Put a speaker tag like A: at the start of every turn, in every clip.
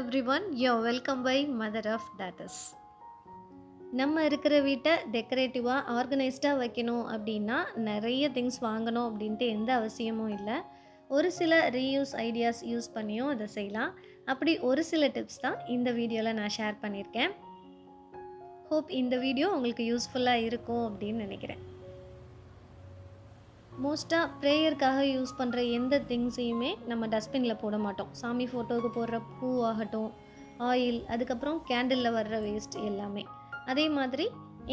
A: everyone, you're welcome by Mother of Daughters. நம்ம இருக்கிற வீட்டை டெக்கரேட்டிவாக ஆர்கனைஸ்டாக வைக்கணும் அப்படின்னா நிறைய திங்ஸ் வாங்கணும் அப்படின்ட்டு எந்த அவசியமும் இல்லை. ஒரு சில ரீயூஸ் ஐடியாஸ் யூஸ் பண்ணியும் அதை செய்யலாம். அப்படி ஒரு சில டிப்ஸ் தான் இந்த வீடியோவில் நான் ஷேர் பண்ணியிருக்கேன். ஹோப் இந்த வீடியோ உங்களுக்கு யூஸ்ஃபுல்லாக இருக்கும் அப்படின்னு நினைக்கிறேன். மோஸ்ட்டாக ப்ரேயருக்காக யூஸ் பண்ணுற எந்த திங்ஸையுமே நம்ம டஸ்ட்பினில் போட மாட்டோம். சாமி ஃபோட்டோவுக்கு போடுற பூ ஆகட்டும், ஆயில், அதுக்கப்புறம் கேண்டிலில் வர்ற வேஸ்ட் எல்லாமே. அதே மாதிரி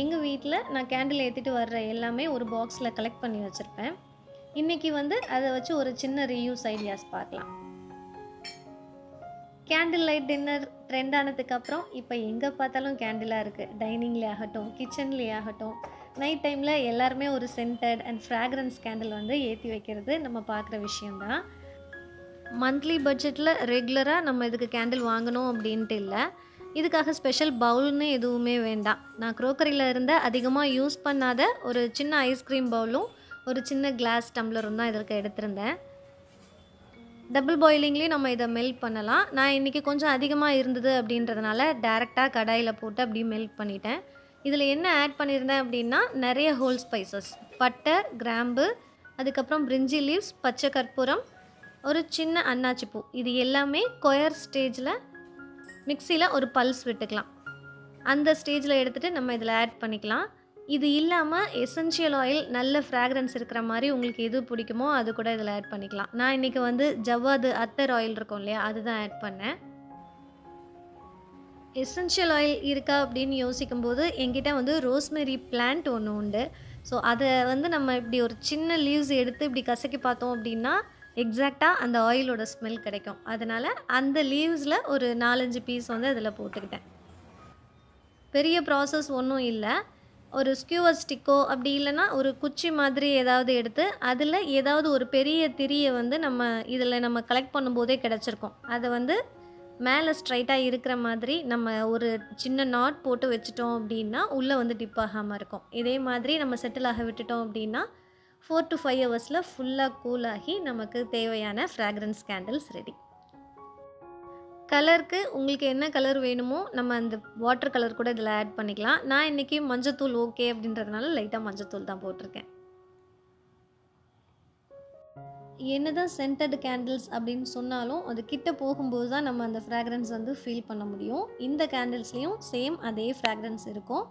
A: எங்கள் வீட்டில் நான் கேண்டில் ஏற்றிட்டு வர்ற எல்லாமே ஒரு பாக்ஸில் கலெக்ட் பண்ணி வச்சுருப்பேன். இன்றைக்கி அதை வச்சு ஒரு சின்ன ரீயூஸ் ஐடியாஸ் பார்க்கலாம். கேண்டில் லைட் டின்னர் ட்ரெண்ட் ஆனதுக்கப்புறம் இப்போ எங்கே பார்த்தாலும் கேண்டிலாக இருக்குது. டைனிங்லே ஆகட்டும், கிச்சன்லே ஆகட்டும், நைட் டைமில் எல்லாருமே ஒரு சென்டட் அண்ட் ஃப்ராக்ரன்ஸ் கேண்டில் ஏற்றி வைக்கிறது நம்ம பார்க்குற விஷயந்தான். மந்த்லி பட்ஜெட்டில் ரெகுலராக நம்ம இதுக்கு கேண்டில் வாங்கணும் அப்படின்ட்டு இல்லை. இதுக்காக ஸ்பெஷல் பவுல்னு எதுவுமே வேண்டாம். நான் க்ரோக்கரியில் இருந்த அதிகமாக யூஸ் பண்ணாத ஒரு சின்ன ஐஸ்கிரீம் பவுலும் ஒரு சின்ன கிளாஸ் டம்ளரும் தான் இதற்கு எடுத்திருந்தேன். டபுள் பாயிலிங்லேயும் நம்ம இதை மெல்ட் பண்ணலாம். நான் இன்றைக்கி கொஞ்சம் அதிகமாக இருந்தது அப்படின்றதுனால டேரெக்டாக கடாயில் போட்டு அப்படியே மெல்ட் பண்ணிட்டேன். இதில் என்ன ஆட் பண்ணியிருந்தேன் அப்படின்னா நிறைய ஹோல் ஸ்பைசஸ், பட்டை, கிராம்பு, அதுக்கப்புறம் பிரிஞ்சி லீவ்ஸ், பச்சை கற்பூரம், ஒரு சின்ன அன்னாச்சி பூ. இது எல்லாமே கொயர் ஸ்டேஜில் மிக்சியில் ஒரு பல்ஸ் விட்டுக்கலாம். அந்த ஸ்டேஜில் எடுத்துகிட்டு நம்ம இதில் ஆட் பண்ணிக்கலாம். இது இல்லாமல் எசென்ஷியல் ஆயில், நல்ல ஃப்ராக்ரன்ஸ் இருக்கிற மாதிரி உங்களுக்கு எது பிடிக்குமோ அது கூட இதில் ஆட் பண்ணிக்கலாம். நான் இன்றைக்கி ஜவ்வாது அத்தர் ஆயில் இருக்கும் இல்லையா, அதுதான் ஆட் பண்ணேன். எசென்ஷியல் ஆயில் இருக்கா அப்படின்னு யோசிக்கும்போது என்கிட்ட ரோஸ்மெரி பிளான்ட் ஒன்று உண்டு. ஸோ அதை நம்ம இப்படி ஒரு சின்ன லீவ்ஸ் எடுத்து இப்படி கசக்கி பார்த்தோம் அப்படின்னா எக்ஸாக்டாக அந்த ஆயிலோட ஸ்மெல் கிடைக்கும். அதனால் அந்த லீவ்ஸில் ஒரு 4-5 பீஸ் அதில் போட்டுக்கிட்டேன். பெரிய ப்ராசஸ் ஒன்றும் இல்லை. ஒரு ஸ்கியூவர் ஸ்டிக்கோ அப்படி இல்லைன்னா ஒரு குச்சி மாதிரி ஏதாவது எடுத்து அதில் ஏதாவது ஒரு பெரிய திரியை நம்ம கலெக்ட் பண்ணும்போதே கிடச்சிருக்கும். அதை மேலே ஸ்ட்ரைட்டாக இருக்கிற மாதிரி நம்ம ஒரு சின்ன நாட் போட்டு வச்சிட்டோம் அப்படின்னா உள்ளே டிப் ஆகாமல் இருக்கும். இதே மாதிரி நம்ம செட்டில் ஆக விட்டுட்டோம் அப்படின்னா 4 to 5 ஹவர்ஸில் ஃபுல்லாக கூலாகி நமக்கு தேவையான ஃப்ராக்ரன்ஸ் கேண்டில்ஸ் ரெடி. கலருக்கு உங்களுக்கு என்ன கலர் வேணுமோ நம்ம அந்த வாட்டர் கலர் கூட இதில் ஆட் பண்ணிக்கலாம். நான் இன்றைக்கி மஞ்சத்தூள் ஓகே அப்படின்றதுனால லைட்டாக மஞ்சத்தூள் தான் போட்டிருக்கேன். என்னதான் சென்டட் கேண்டில்ஸ் அப்படின்னு சொன்னாலும் அது கிட்ட போகும்போது தான் நம்ம அந்த ஃப்ராக்ரன்ஸ் ஃபீல் பண்ண முடியும். இந்த கேண்டில்ஸ்லேயும் சேம் அதே ஃப்ராக்ரன்ஸ் இருக்கும்.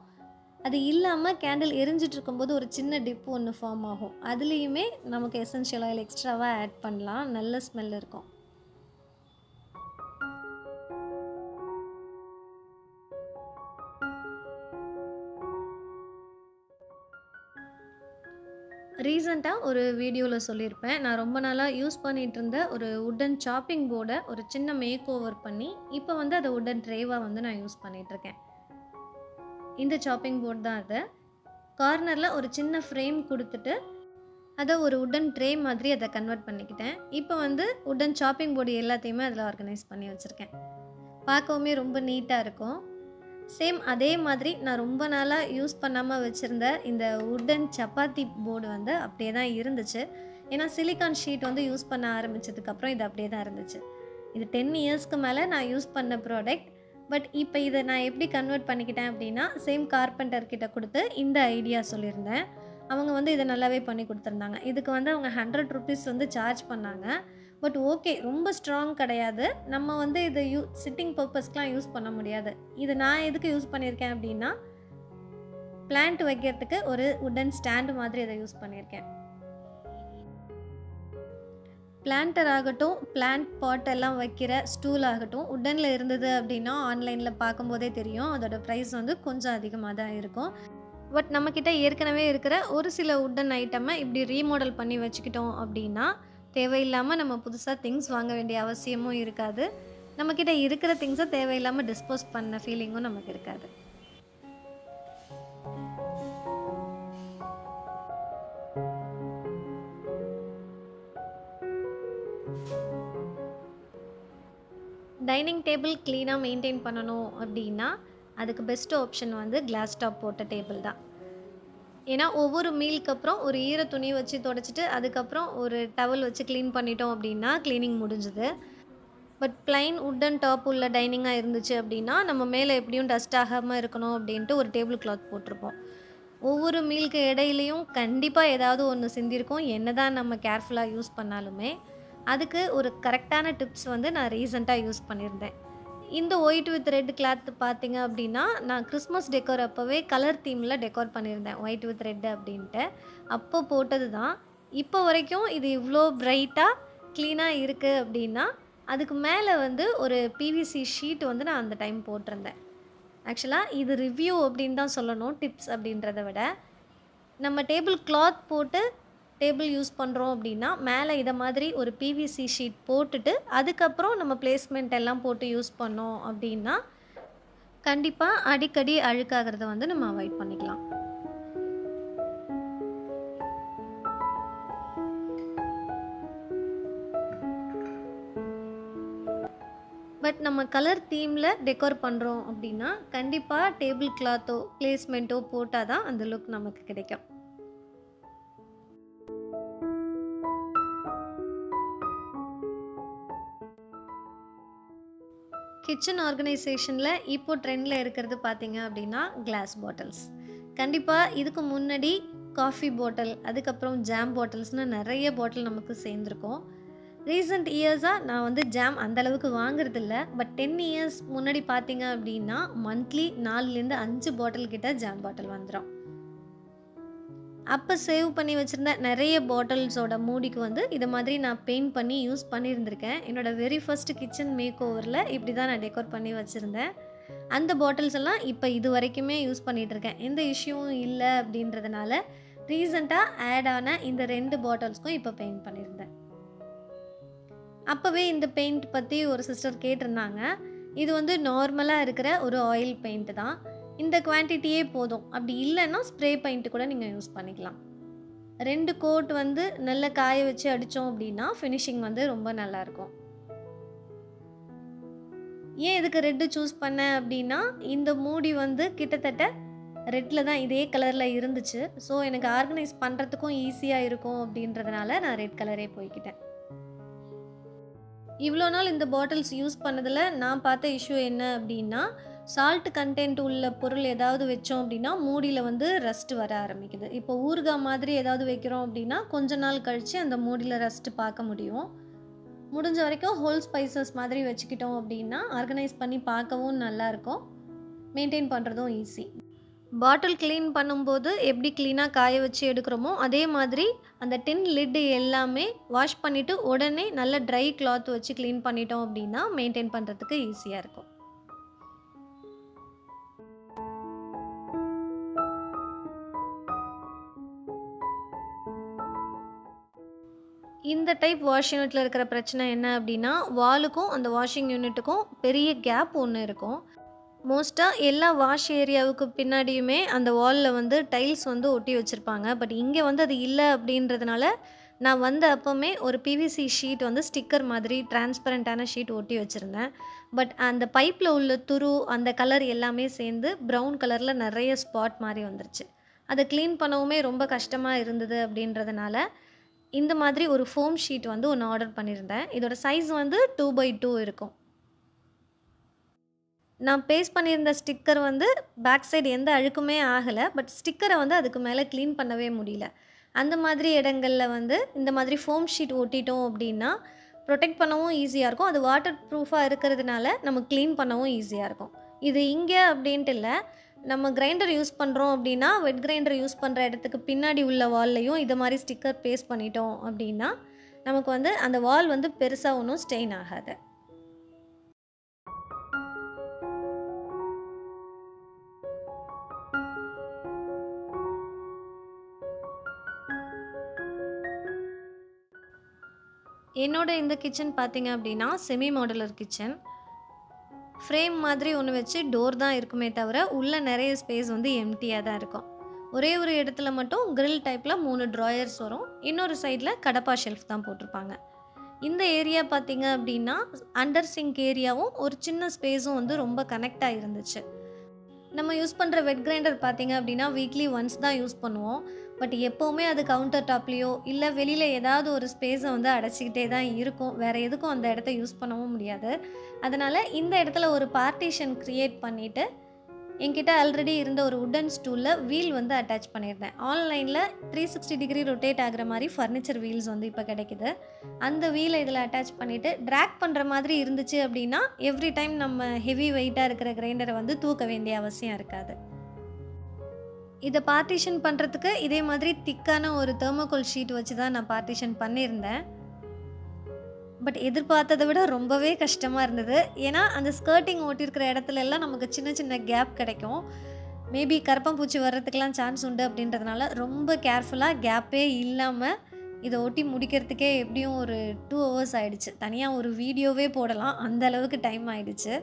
A: அது இல்லாமல் கேண்டில் எரிஞ்சிட்டு இருக்கும்போது ஒரு சின்ன டிப்பு ஒன்று ஃபார்ம் ஆகும். அதுலேயுமே நமக்கு எசென்ஷியல் ஆயில் எக்ஸ்ட்ராவாக ஆட் பண்ணலாம். நல்ல ஸ்மெல் இருக்கும். ரீசெண்டாக ஒரு வீடியோவில் சொல்லியிருப்பேன், நான் ரொம்ப நாளாக யூஸ் பண்ணிகிட்டு இருந்த ஒரு உட்டன் சாப்பிங் போர்டை ஒரு சின்ன மேக் ஓவர் பண்ணி இப்போ அதை உட்டன் ட்ரேவாக நான் யூஸ் பண்ணிகிட்ருக்கேன். இந்த சாப்பிங் போர்டு தான் அது. கார்னரில் ஒரு சின்ன ஃப்ரேம் கொடுத்துட்டு அதை ஒரு உட்டன் ட்ரே மாதிரி அதை கன்வெர்ட் பண்ணிக்கிட்டேன். இப்போ உட்டன் சாப்பிங் போர்டு எல்லாத்தையுமே அதில் ஆர்கனைஸ் பண்ணி வச்சுருக்கேன். பார்க்கவுமே ரொம்ப நீட்டாக இருக்கும். சேம் அதே மாதிரி நான் ரொம்ப நாளாக யூஸ் பண்ணாமல் வச்சுருந்த இந்த உட்டன் சப்பாத்தி போர்டு அப்படியே தான் இருந்துச்சு. ஏன்னா சிலிக்கான் ஷீட் யூஸ் பண்ண ஆரம்பித்ததுக்கப்புறம் இது அப்படியே தான் இருந்துச்சு. இது 10 இயர்ஸ்க்கு மேலே நான் யூஸ் பண்ண ப்ராடக்ட். பட் இப்போ இதை நான் எப்படி கன்வெர்ட் பண்ணிக்கிட்டேன் அப்படின்னா சேம் கார்பெண்டர்கிட்ட கொடுத்து இந்த ஐடியா சொல்லியிருந்தேன். அவங்க இதை நல்லாவே பண்ணி கொடுத்துருந்தாங்க. இதுக்கு அவங்க 100 rupees சார்ஜ் பண்ணாங்க. பட் ஓகே, ரொம்ப ஸ்ட்ராங் கிடையாது. நம்ம இதை சிட்டிங் பர்பஸ்க்கெலாம் யூஸ் பண்ண முடியாது. இது நான் எதுக்கு யூஸ் பண்ணியிருக்கேன் அப்படின்னா பிளான்ட் வைக்கிறதுக்கு ஒரு உட்டன் ஸ்டாண்டு மாதிரி இதை யூஸ் பண்ணியிருக்கேன். பிளான்டர் ஆகட்டும், பிளான்ட் பாட் எல்லாம் வைக்கிற ஸ்டூல் ஆகட்டும், உட்டனில் இருந்தது அப்படின்னா ஆன்லைனில் பார்க்கும்போதே தெரியும் அதோட ப்ரைஸ் கொஞ்சம் அதிகமாக தான் இருக்கும். பட் நம்மக்கிட்ட ஏற்கனவே இருக்கிற ஒரு சில உட்டன் ஐட்டமை இப்படி ரீமாடல் பண்ணி வச்சுக்கிட்டோம் அப்படின்னா தேவையில்லாமல் நம்ம புதுசாக திங்ஸ் வாங்க வேண்டிய அவசியமும் இருக்காது. நம்மக்கிட்ட இருக்கிற திங்ஸை தேவையில்லாமல் டிஸ்போஸ் பண்ண ஃபீலிங்கும் நமக்கு இருக்காது. டைனிங் டேபிள் க்ளீனாக மெயின்டைன் பண்ணணும் அப்படின்னா அதுக்கு பெஸ்ட் ஆப்ஷன் கிளாஸ் டாப் போட்ட டேபிள் தான். ஏன்னா ஒவ்வொரு மீலுக்கு அப்புறம் ஒரு ஈர துணி வச்சு தொடச்சிட்டு அதுக்கப்புறம் ஒரு டவல் வச்சு க்ளீன் பண்ணிட்டோம் அப்படின்னா க்ளீனிங் முடிஞ்சுது. பட் பிளைன் வுட்டன் டாப் உள்ள டைனிங்காக இருந்துச்சு அப்படின்னா, நம்ம மேலே எப்படியும் டஸ்ட் ஆகாமல் இருக்கணும் அப்படின்ட்டு ஒரு டேபிள் கிளாத் போட்டிருப்போம். ஒவ்வொரு மீலுக்கு இடையிலயும் கண்டிப்பாக ஏதாவது ஒன்று சிந்திருக்கும். என்னதான் நம்ம கேர்ஃபுல்லாக யூஸ் பண்ணாலுமே, அதுக்கு ஒரு கரெக்டான டிப்ஸ் வந்து நான் ரீசெண்டாக யூஸ் பண்ணியிருந்தேன். இந்த ஒயிட் வித் ரெட் கிளாத் பார்த்தீங்க அப்படின்னா, நான் கிறிஸ்மஸ் டெக்கோர் அப்போவே கலர் தீமில் டெக்கோர் பண்ணியிருந்தேன். ஒயிட் வித் ரெட் அப்படின்ட்டு. அப்போ போட்டது தான். இப்போ வரைக்கும் இது இவ்வளோ பிரைட்டாக, க்ளீனாக இருக்குது அப்படின்னா, அதுக்கு மேலே வந்து ஒரு பிவிசி ஷீட் வந்து நான் அந்த டைம் போட்டிருந்தேன். ஆக்சுவலாக இது ரிவ்யூ அப்படின்னு தான் சொல்லணும், டிப்ஸ் அப்படின்றத விட. நம்ம டேபிள் கிளாத் போட்டு டேபிள் யூஸ் பண்ணுறோம் அப்படின்னா, மேலே இதை மாதிரி ஒரு பிவிசி ஷீட் போட்டுட்டு, அதுக்கப்புறம் நம்ம பிளேஸ்மெண்ட் எல்லாம் போட்டு யூஸ் பண்ணோம் அப்படின்னா, கண்டிப்பாக அடிக்கடி அழுக்காகிறத வந்து நம்ம அவாய்ட் பண்ணிக்கலாம். பட் நம்ம கலர் தீமில் டெக்கோர் பண்ணுறோம் அப்படின்னா, கண்டிப்பாக டேபிள் கிளாத்தோ பிளேஸ்மெண்ட்டோ போட்டால் தான் அந்த லுக் நமக்கு கிடைக்கும். கிச்சன் ஆர்கனைசேஷனில் இப்போ ட்ரெண்டில் இருக்கிறது பார்த்தீங்க அப்படின்னா, கிளாஸ் பாட்டில்ஸ். கண்டிப்பாக இதுக்கு முன்னாடி காஃபி பாட்டில், அதுக்கப்புறம் ஜாம் பாட்டில்ஸ்னு நிறைய பாட்டில் நமக்கு சேர்ந்துருக்கும். ரீசெண்ட் இயர்ஸாக நான் வந்து ஜாம் அந்தளவுக்கு வாங்குறதில்ல. பட் 10 இயர்ஸ் முன்னாடி பார்த்தீங்க அப்படின்னா, மந்த்லி 4லேருந்து 5 பாட்டில் கிட்ட ஜாம் பாட்டில் வந்துடும். அப்போ சேவ் பண்ணி வச்சுருந்த நிறைய பாட்டில்ஸோட மூடிக்கு வந்து இதை மாதிரி நான் பெயிண்ட் பண்ணி யூஸ் பண்ணியிருந்திருக்கேன். என்னோடய வெரி ஃபஸ்ட்டு கிச்சன் மேக் ஓவரில் இப்படி தான் நான் டெக்கோர் பண்ணி வச்சுருந்தேன். அந்த பாட்டில்ஸ் எல்லாம் இப்போ இது வரைக்குமே யூஸ் பண்ணிகிட்ருக்கேன். எந்த இஷ்யூவும் இல்லை அப்படின்றதுனால ரீசெண்டாக ஆட் ஆன இந்த 2 பாட்டில்ஸ்க்கும் இப்போ பெயிண்ட் பண்ணியிருந்தேன். அப்போவே இந்த பெயிண்ட் பற்றி ஒரு சிஸ்டர் கேட்டிருந்தாங்க. இது வந்து நார்மலாக இருக்கிற ஒரு ஆயில் பெயிண்ட் தான். இந்த குவான்டிட்டியே போதும். அப்படி இல்லைன்னா ஸ்ப்ரே பெயிண்ட் கூட நீங்கள் யூஸ் பண்ணிக்கலாம். 2 கோட் வந்து நல்லா காய வச்சு அடித்தோம் அப்படின்னா ஃபினிஷிங் வந்து ரொம்ப நல்லாயிருக்கும். ஏன் இதுக்கு ரெட்டு சூஸ் பண்ணேன் அப்படின்னா, இந்த மூடி வந்து கிட்டத்தட்ட ரெட்டில் தான் இதே கலரில் இருந்துச்சு. ஸோ எனக்கு ஆர்கனைஸ் பண்ணுறதுக்கும் ஈஸியாக இருக்கும் அப்படின்றதுனால நான் ரெட் கலரே போய்க்கிட்டேன். இவ்வளோ நாள் இந்த பாட்டில்ஸ் யூஸ் பண்ணதில் நான் பார்த்த இஷ்யூ என்ன அப்படின்னா, சால்ட் கண்டென்ட் உள்ள பொருள் ஏதாவது வச்சோம் அப்படின்னா மூடியில் வந்து ரஸ்ட் வர ஆரம்பிக்குது. இப்போ ஊறுகாய் மாதிரி ஏதாவது வைக்கிறோம் அப்படின்னா கொஞ்ச நாள் கழித்து அந்த மூடியில் ரஸ்ட் பார்க்க முடியும். முடிஞ்ச வரைக்கும் ஹோல் ஸ்பைசஸ் மாதிரி வச்சுக்கிட்டோம் அப்படின்னா ஆர்கனைஸ் பண்ணி பார்க்கவும் நல்லாயிருக்கும், மெயின்டைன் பண்ணுறதும் ஈஸி. பாட்டில் க்ளீன் பண்ணும்போது எப்படி க்ளீனாக காய வச்சு எடுக்கிறோமோ அதே மாதிரி அந்த டின் லிட்டு எல்லாமே வாஷ் பண்ணிவிட்டு உடனே நல்ல ட்ரை கிளாத் வச்சு க்ளீன் பண்ணிட்டோம் அப்படின்னா மெயின்டைன் பண்ணுறதுக்கு ஈஸியாக இருக்கும். இந்த டைப் வாஷ் யூனிட்டில் இருக்கிற பிரச்சனை என்ன அப்படின்னா, வாலுக்கும் அந்த வாஷிங் யூனிட்டுக்கும் பெரிய கேப் ஒன்று இருக்கும். மோஸ்ட்டாக எல்லா வாஷ் ஏரியாவுக்கு பின்னாடியுமே அந்த வாலில் வந்து டைல்ஸ் வந்து ஒட்டி வச்சுருப்பாங்க. பட் இங்கே வந்து அது இல்லை அப்படின்றதுனால நான் வந்த அப்போவுமே ஒரு பிவிசி ஷீட் வந்து ஸ்டிக்கர் மாதிரி டிரான்ஸ்பரண்ட்டான ஷீட் ஒட்டி வச்சுருந்தேன். பட் அந்த பைப்பில் உள்ள துரு அந்த கலர் எல்லாமே சேர்ந்து ப்ரௌன் கலரில் நிறைய ஸ்பாட் மாதிரி வந்துருச்சு. அதை க்ளீன் பண்ணவுமே ரொம்ப கஷ்டமாக இருந்தது அப்படின்றதுனால இந்த மாதிரி ஒரு ஃபோம் ஷீட் வந்து ஒன்று ஆர்டர் பண்ணியிருந்தேன். இதோட சைஸ் வந்து 2x2 இருக்கும். நான் பேஸ்ட் பண்ணியிருந்த ஸ்டிக்கர் வந்து பேக் சைடு எந்த அழுக்குமே ஆகலை. பட் ஸ்டிக்கரை வந்து அதுக்கு மேலே க்ளீன் பண்ணவே முடியல. அந்த மாதிரி இடங்களில் வந்து இந்த மாதிரி ஃபோம் ஷீட் ஒட்டிட்டோம் அப்படின்னா ப்ரொடெக்ட் பண்ணவும் ஈஸியாக இருக்கும். அது வாட்டர் ப்ரூஃபாக இருக்கிறதுனால நம்ம க்ளீன் பண்ணவும் ஈஸியாக இருக்கும். இது இங்கே அப்படின்ட்டு இல்லை, நம்ம கிரைண்டர் யூஸ் பண்ணுறோம் அப்படின்னா வெட் கிரைண்டர் யூஸ் பண்ணுற இடத்துக்கு பின்னாடி உள்ள வால்லையும் இதை மாதிரி ஸ்டிக்கர் பேஸ்ட் பண்ணிட்டோம் அப்படின்னா நமக்கு வந்து அந்த வால் வந்து பெருசாக ஒன்றும் ஸ்டெயின் ஆகாது. என்னோட இந்த கிச்சன் பார்த்தீங்க அப்படின்னா செமி மாடுலர் கிச்சன். ஃப்ரேம் மாதிரி ஒன்று வச்சு டோர் தான் இருக்குமே தவிர உள்ளே நிறைய ஸ்பேஸ் வந்து எம்டியாக தான் இருக்கும். ஒரே ஒரு இடத்துல மட்டும் கிரில் டைப்பில் 3 ட்ராயர்ஸ் வரும். இன்னொரு சைடில் கடப்பா ஷெல்ஃப் தான் போட்டிருப்பாங்க. இந்த ஏரியா பார்த்தீங்க அப்படின்னா அண்டர் சிங்க் ஏரியாவும் ஒரு சின்ன ஸ்பேஸும் வந்து ரொம்ப கனெக்டாக இருந்துச்சு. நம்ம யூஸ் பண்ணுற வெட் கிரைண்டர் பார்த்தீங்க அப்படின்னா வீக்லி ஒன்ஸ் தான் யூஸ் பண்ணுவோம். பட் எப்போவுமே அது கவுண்டர் டாப்லேயோ இல்லை வெளியில் ஏதாவது ஒரு ஸ்பேஸை வந்து அடைச்சிக்கிட்டே தான் இருக்கும். வேறு எதுக்கும் அந்த இடத்த யூஸ் பண்ணவும் முடியாது. அதனால் இந்த இடத்துல ஒரு பார்ட்டிஷன் க்ரியேட் பண்ணிவிட்டு என்கிட்ட ஆல்ரெடி இருந்த ஒரு வுட்டன் ஸ்டூலில் வீல் வந்து அட்டாச் பண்ணியிருந்தேன். ஆன்லைனில் 360 டிகிரி ரொட்டேட் ஆகிற மாதிரி ஃபர்னிச்சர் வீல்ஸ் வந்து இப்போ கிடைக்குது. அந்த வீலை இதில் அட்டாச் பண்ணிவிட்டு ட்ராக் பண்ணுற மாதிரி இருந்துச்சு அப்படின்னா எவ்ரி டைம் நம்ம ஹெவி வெயிட்டாக இருக்கிற கிரைண்டரை வந்து தூக்க வேண்டிய அவசியம் இருக்காது. இதை பார்ட்டிஷன் பண்ணுறதுக்கு இதே மாதிரி திக்கான ஒரு தெர்மோகோல் ஷீட் வச்சு தான் நான் பார்ட்டிஷன் பண்ணியிருந்தேன். பட் எதிர்பார்த்ததை விட ரொம்பவே கஷ்டமாக இருந்தது. ஏன்னா அந்த ஸ்கர்ட்டிங் ஒட்டியிருக்கிற இடத்துல எல்லாம் நமக்கு சின்ன சின்ன கேப் கிடைக்கும். மேபி கரப்பான்பூச்சி வர்றதுக்கெலாம் சான்ஸ் உண்டு அப்படின்றதுனால ரொம்ப கேர்ஃபுல்லாக கேப்பே இல்லாமல் இதை ஒட்டி முடிக்கிறதுக்கே எப்படியும் ஒரு 2 ஹவர்ஸ் ஆகிடுச்சு. தனியாக ஒரு வீடியோவே போடலாம், அந்த அளவுக்கு டைம் ஆகிடுச்சு.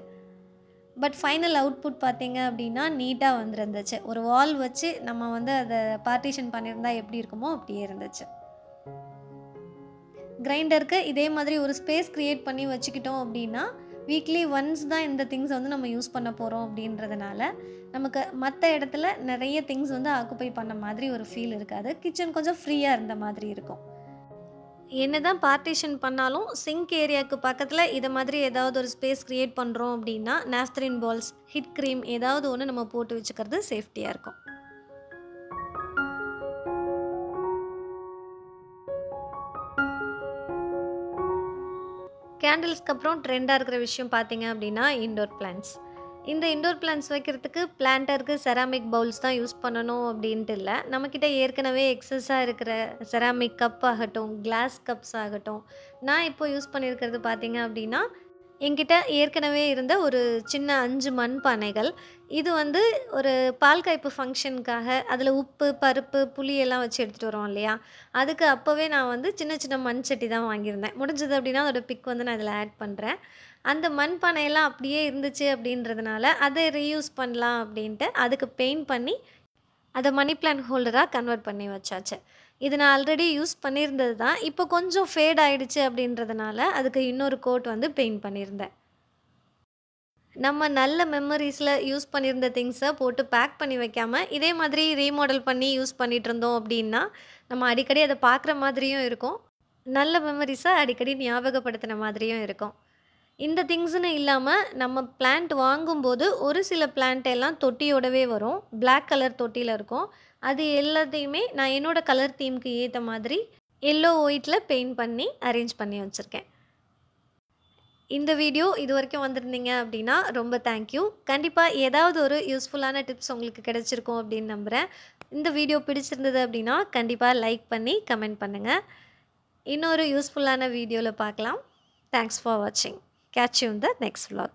A: பட் ஃபைனல் அவுட்புட் பார்த்தீங்க அப்படின்னா நீட்டாக வந்துருந்துச்சு. ஒரு வால் வச்சு நம்ம வந்து அதை பார்ட்டிஷன் பண்ணியிருந்தால் எப்படி இருக்குமோ அப்படியே இருந்துச்சு. கிரைண்டருக்கு இதே மாதிரி ஒரு ஸ்பேஸ் க்ரியேட் பண்ணி வச்சுக்கிட்டோம் அப்படின்னா வீக்லி ஒன்ஸ் தான் இந்த திங்ஸ் வந்து நம்ம யூஸ் பண்ண போகிறோம் அப்படின்றதுனால நமக்கு மற்ற இடத்துல நிறைய திங்ஸ் வந்து ஆக்குப்பை பண்ண மாதிரி ஒரு ஃபீல் இருக்காது. கிச்சன் கொஞ்சம் ஃப்ரீயாக இருந்த மாதிரி இருக்கும். என்ன தான் பார்ட்டிஷன் பண்ணாலும் சிங்க் ஏரியாவுக்கு பக்கத்தில் இதை மாதிரி ஏதாவது ஒரு ஸ்பேஸ் க்ரியேட் பண்ணுறோம் அப்படின்னா நாப்தலின் பால்ஸ், ஹிட் க்ரீம் ஏதாவது ஒன்று நம்ம போட்டு வச்சுக்கிறது சேஃப்டியாக இருக்கும். கேண்டில்ஸ்க்கு அப்புறம் ட்ரெண்டாக இருக்கிற விஷயம் பார்த்தீங்க அப்படின்னா இன்டோர் பிளான்ட்ஸ். இந்த இன்டோர் பிளான்ட்ஸ் வைக்கிறதுக்கு பிளான்ட்டருக்கு செராமிக் பவுல்ஸ் தான் யூஸ் பண்ணணும் அப்படின்ட்டு இல்லை. நம்மக்கிட்ட ஏற்கனவே எக்ஸஸாக இருக்கிற செராமிக் கப் ஆகட்டும், கிளாஸ் கப்ஸ் ஆகட்டும், நான் இப்போ யூஸ் பண்ணியிருக்கிறது பார்த்தீங்க அப்படின்னா என்கிட்ட ஏற்கனவே இருந்த ஒரு சின்ன 5 மண் பானைகள். இது வந்து ஒரு பால் காய்ப்பு ஃபங்க்ஷனுக்காக அதில் உப்பு, பருப்பு, புளி எல்லாம் வச்சு எடுத்துகிட்டு வரோம் இல்லையா, அதுக்கு அப்போவே நான் வந்து சின்ன சின்ன மண் சட்டி தான் வாங்கியிருந்தேன். முடிஞ்சது அப்படின்னா அதோட பிக் வந்து நான் இதில் ஆட் பண்ணுறேன். அந்த மண் பானையெல்லாம் அப்படியே இருந்துச்சு அப்படின்றதுனால அதை ரீயூஸ் பண்ணலாம் அப்படின்ட்டு அதுக்கு பெயிண்ட் பண்ணி அதை மணி பிளான்ட் ஹோல்டராக கன்வெர்ட் பண்ணி வச்சாச்சு. இது நான் ஆல்ரெடி யூஸ் பண்ணியிருந்தது தான். இப்போ கொஞ்சம் ஃபேட் ஆகிடுச்சு அப்படின்றதுனால அதுக்கு இன்னொரு கோட் வந்து பெயிண்ட் பண்ணியிருந்தேன். நம்ம நல்ல மெமரிஸில் யூஸ் பண்ணியிருந்த திங்ஸை போட்டு பேக் பண்ணி வைக்காமல் இதே மாதிரி ரீமாடல் பண்ணி யூஸ் பண்ணிகிட்டு இருந்தோம் அப்படின்னா நம்ம அடிக்கடி அதை பார்க்குற மாதிரியும் இருக்கும், நல்ல மெமரிஸை அடிக்கடி ஞாபகப்படுத்தின மாதிரியும் இருக்கும். இந்த திங்ஸ்னு இல்லாமல் நம்ம பிளான்ட் வாங்கும்போது ஒரு சில பிளான்ட் எல்லாம் தொட்டியோடவே வரும். பிளாக் கலர் தொட்டியில் இருக்கும். அது எல்லாத்தையுமே நான் என்னோடய கலர் தீம்க்கு ஏற்ற மாதிரி எல்லோ ஒயிட்டில் பெயிண்ட் பண்ணி அரேஞ்ச் பண்ணி வச்சுருக்கேன். இந்த வீடியோ இது வரைக்கும் வந்திருந்தீங்க அப்படின்னா ரொம்ப தேங்க்யூ. கண்டிப்பாக ஏதாவது ஒரு யூஸ்ஃபுல்லான டிப்ஸ் உங்களுக்கு கிடைச்சிருக்கும் அப்படின்னு நம்புகிறேன். இந்த வீடியோ பிடிச்சிருந்தது அப்படின்னா கண்டிப்பாக லைக் பண்ணி கமெண்ட் பண்ணுங்கள். இன்னொரு யூஸ்ஃபுல்லான வீடியோவில் பார்க்கலாம். தேங்க்ஸ் ஃபார் வாட்சிங். Catch you in the next vlog.